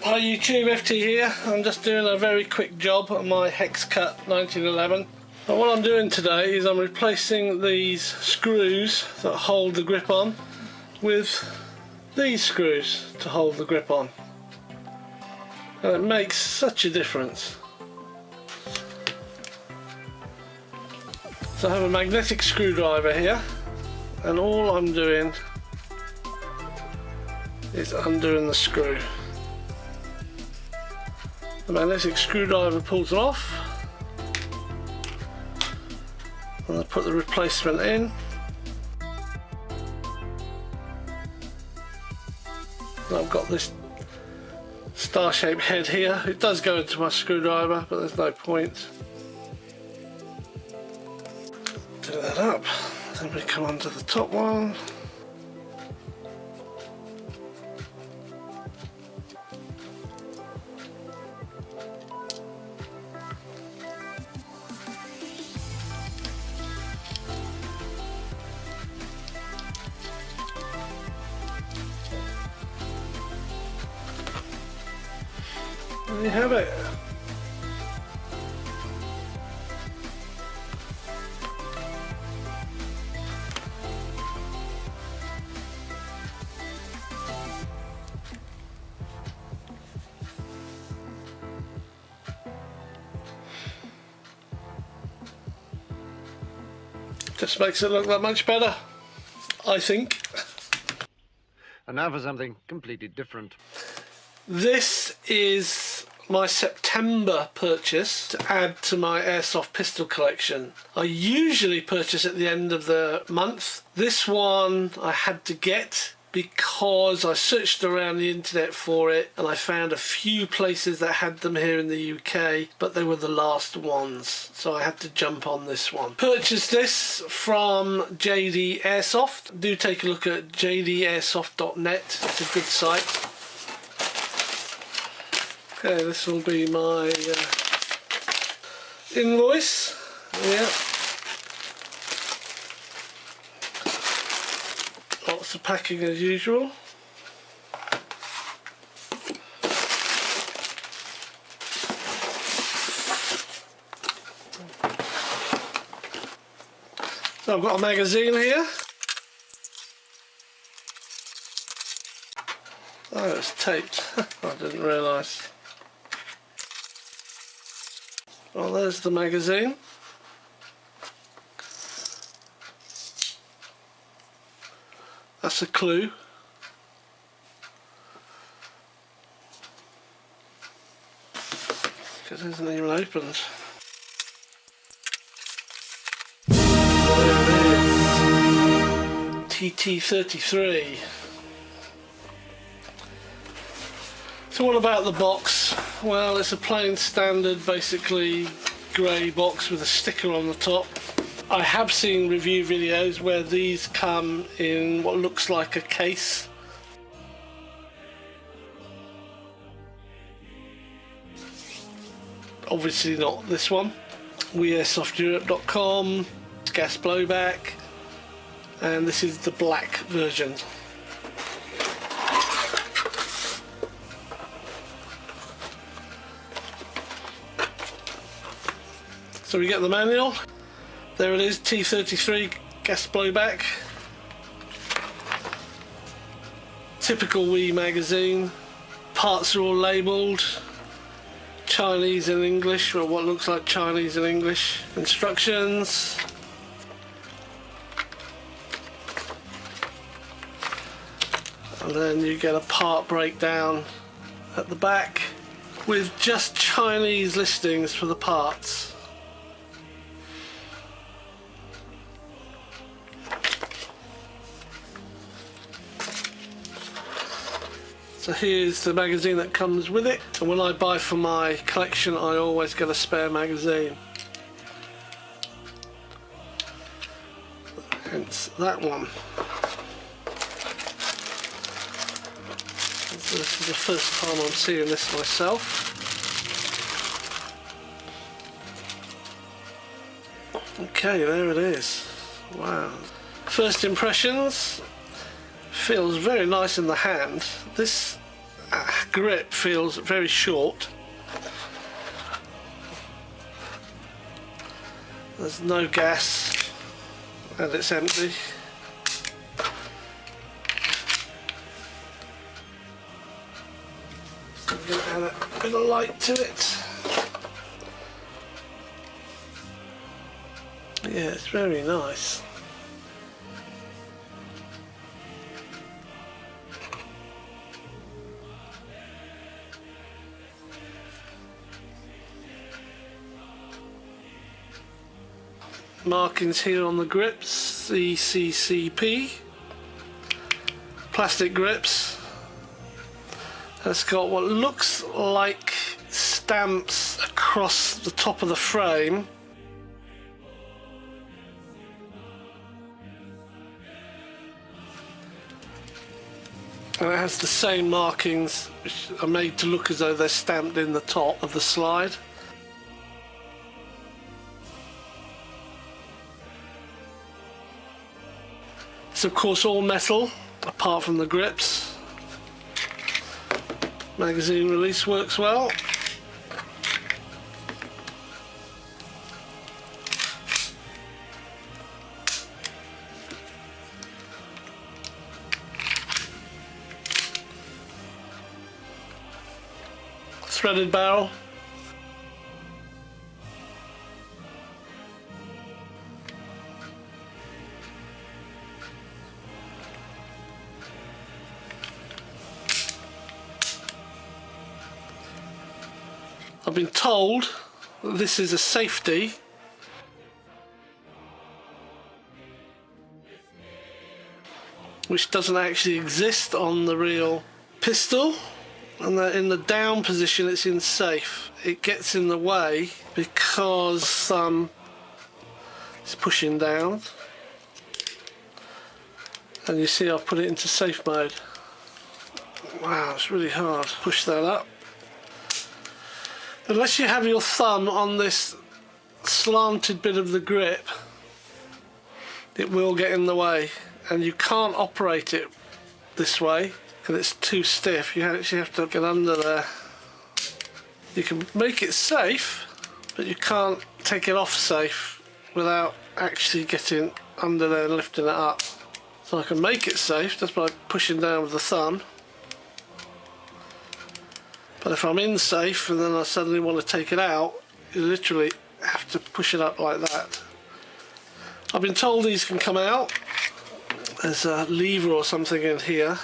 Hi YouTube, FT here. I'm just doing a very quick job on my Hex Cut 1911. And what I'm doing today is I'm replacing these screws that hold the grip on with these screws to hold the grip on. And it makes such a difference. So I have a magnetic screwdriver here, and all I'm doing is undoing the screw. The magnetic screwdriver pulls it off, and I put the replacement in. And I've got this star-shaped head here. It does go into my screwdriver, but there's no point. Do that up. Then we come onto the top one. There you have it. Just makes it look that much better, I think. And now for something completely different. This is my September purchase to add to my airsoft pistol collection. I usually purchase at the end of the month. This one I had to get because I searched around the internet for it and I found a few places that had them here in the UK, but they were the last ones, so I had to jump on this one. Purchased this from JD Airsoft. Do take a look at jdairsoft.net, it's a good site. Okay, this will be my invoice. Yeah. Lots of packing as usual. So I've got a magazine here. Oh, it's taped. I didn't realise. Well, there's the magazine. That's a clue. Because it isn't even opened. There it is. TT33. So what about the box? Well, it's a plain standard, basically grey box with a sticker on the top. I have seen review videos where these come in what looks like a case. Obviously not this one. WeAirsoftEurope.com, gas blowback, and this is the black version. So we get the manual. There it is, T33 gas blowback. Typical Wee magazine. Parts are all labelled. Chinese and English, or what looks like Chinese and English. Instructions. And then you get a part breakdown at the back with just Chinese listings for the parts. So here's the magazine that comes with it, and when I buy for my collection I always get a spare magazine. Hence that one. This is the first time I'm seeing this myself. Okay, there it is. Wow. First impressions. Feels very nice in the hand. This grip feels very short. There's no gas and it's empty. So I'm going to add a bit of light to it. Yeah, it's very nice. Markings here on the grips, CCCP, plastic grips. It's got what looks like stamps across the top of the frame. And it has the same markings which are made to look as though they're stamped in the top of the slide. It's of course all metal, apart from the grips. Magazine release works well. Threaded barrel. I've been told that this is a safety which doesn't actually exist on the real pistol, and that in the down position it's in safe. It gets in the way because it's pushing down, and you see I've put it into safe mode. Wow, it's really hard. Push that up. Unless you have your thumb on this slanted bit of the grip, it will get in the way, and you can't operate it this way because it's too stiff. You actually have to get under there. You can make it safe, but you can't take it off safe without actually getting under there and lifting it up. So I can make it safe just by pushing down with the thumb. But if I'm in safe and then I suddenly want to take it out, you literally have to push it up like that. I've been told these can come out. There's a lever or something in here.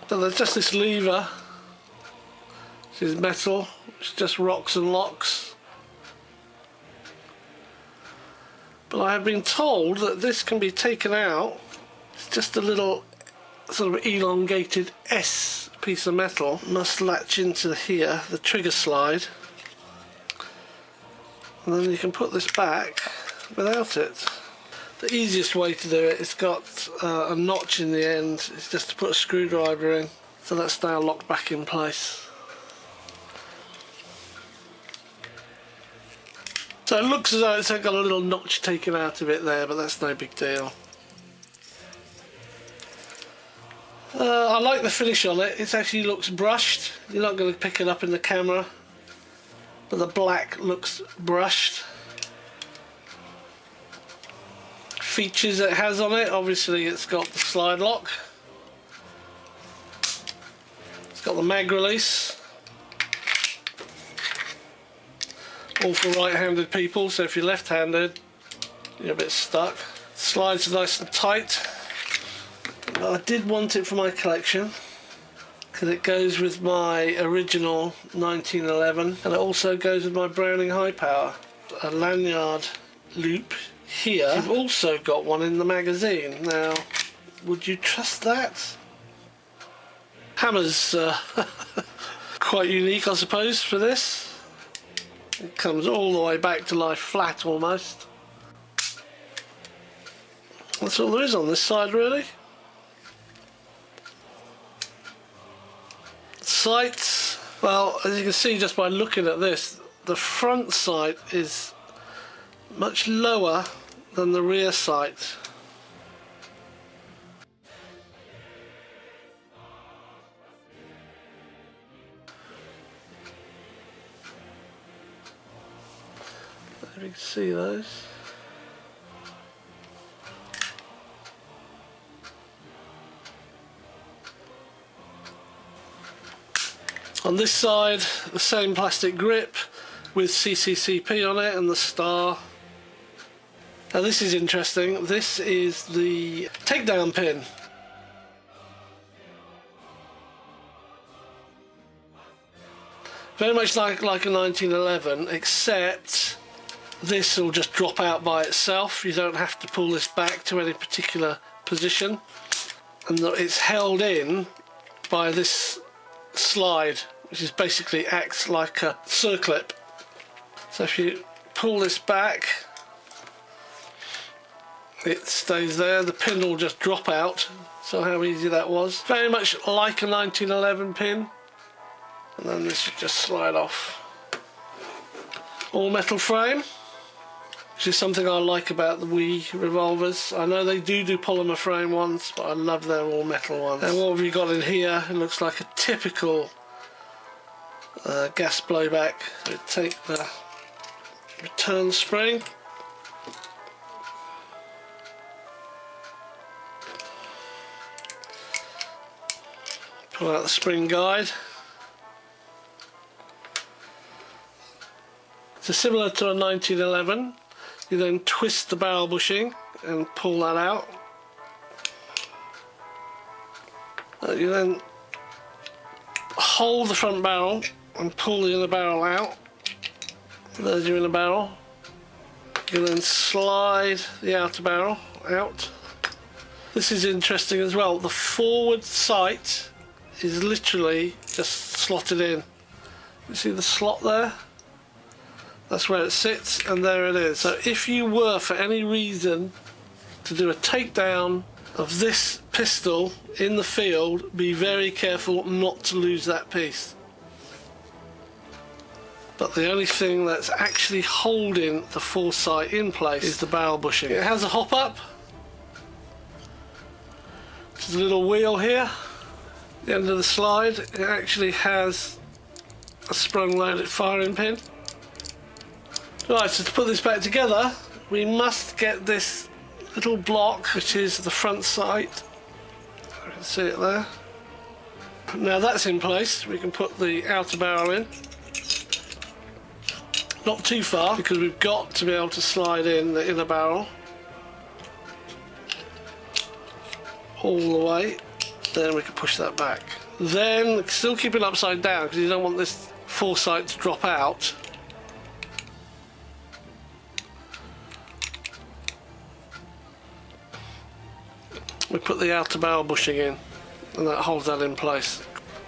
So there's just this lever, which is metal, which just rocks and locks. But I have been told that this can be taken out. It's just a little sort of elongated S piece of metal, must latch into here, the trigger slide, and then you can put this back without it. The easiest way to do it, it's got a notch in the end, it's just to put a screwdriver in, so that's now locked back in place. So it looks as though it's got a little notch taken out of it there, but that's no big deal. I like the finish on it. It actually looks brushed. You're not going to pick it up in the camera, but the black looks brushed. Features it has on it, obviously it's got the slide lock. It's got the mag release. All for right-handed people, so if you're left-handed, you're a bit stuck. Slides are nice and tight. I did want it for my collection because it goes with my original 1911, and it also goes with my Browning High Power. A lanyard loop here. You've also got one in the magazine. Now, would you trust that? Hammer's quite unique, I suppose, for this. It comes all the way back to lie flat almost. That's all there is on this side, really. Sights, well, as you can see just by looking at this, the front sight is much lower than the rear sight. you can see those. On this side, the same plastic grip with CCCP on it and the star. Now this is interesting. This is the takedown pin. Very much like a 1911, except this will just drop out by itself. You don't have to pull this back to any particular position, and it's held in by this slide, which is basically acts like a circlip. So if you pull this back, it stays there. The pin will just drop out. So how easy that was. Very much like a 1911 pin. And then this should just slide off. All metal frame, which is something I like about the Wii revolvers. I know they do polymer frame ones, but I love their all metal ones. And what have you got in here? It looks like a typical gas blowback. So take the return spring. Pull out the spring guide. So similar to a 1911, you then twist the barrel bushing and pull that out. You then hold the front barrel and pull the inner barrel out. There's your inner barrel. You then slide the outer barrel out. This is interesting as well. The forward sight is literally just slotted in. You see the slot there? That's where it sits, and there it is. So if you were for any reason to do a takedown of this pistol in the field, be very careful not to lose that piece. But the only thing that's actually holding the foresight in place is the barrel bushing. It has a hop up. There's a little wheel here. At the end of the slide, it actually has a sprung loaded firing pin. Right, so to put this back together, we must get this little block, which is the front sight. You can see it there. Now that's in place, we can put the outer barrel in. Not too far, because we've got to be able to slide in the inner barrel. All the way. Then we can push that back. Then, still keep it upside down, because you don't want this foresight to drop out. We put the outer barrel bushing in, and that holds that in place.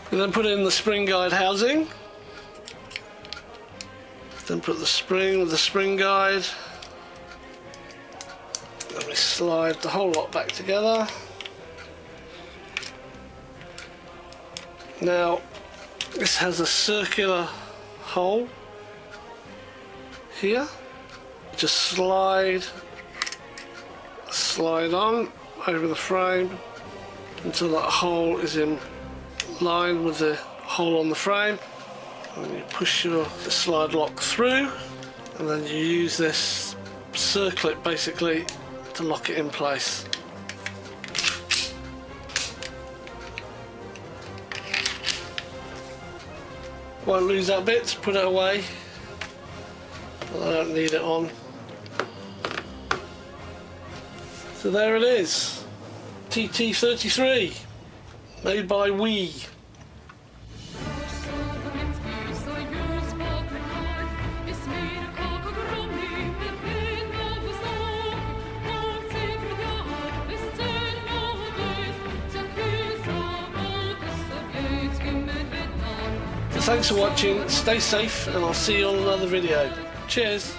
We then put in the spring guide housing. Then put the spring with the spring guide. Then we slide the whole lot back together. Now, this has a circular hole here. Just slide on over the frame until that hole is in line with the hole on the frame, and you push your slide lock through, and then you use this circlip basically to lock it in place. Won't lose that bit, put it away, but I don't need it on. So there it is, TT33, made by Wii. So thanks for watching, stay safe, and I'll see you on another video. Cheers!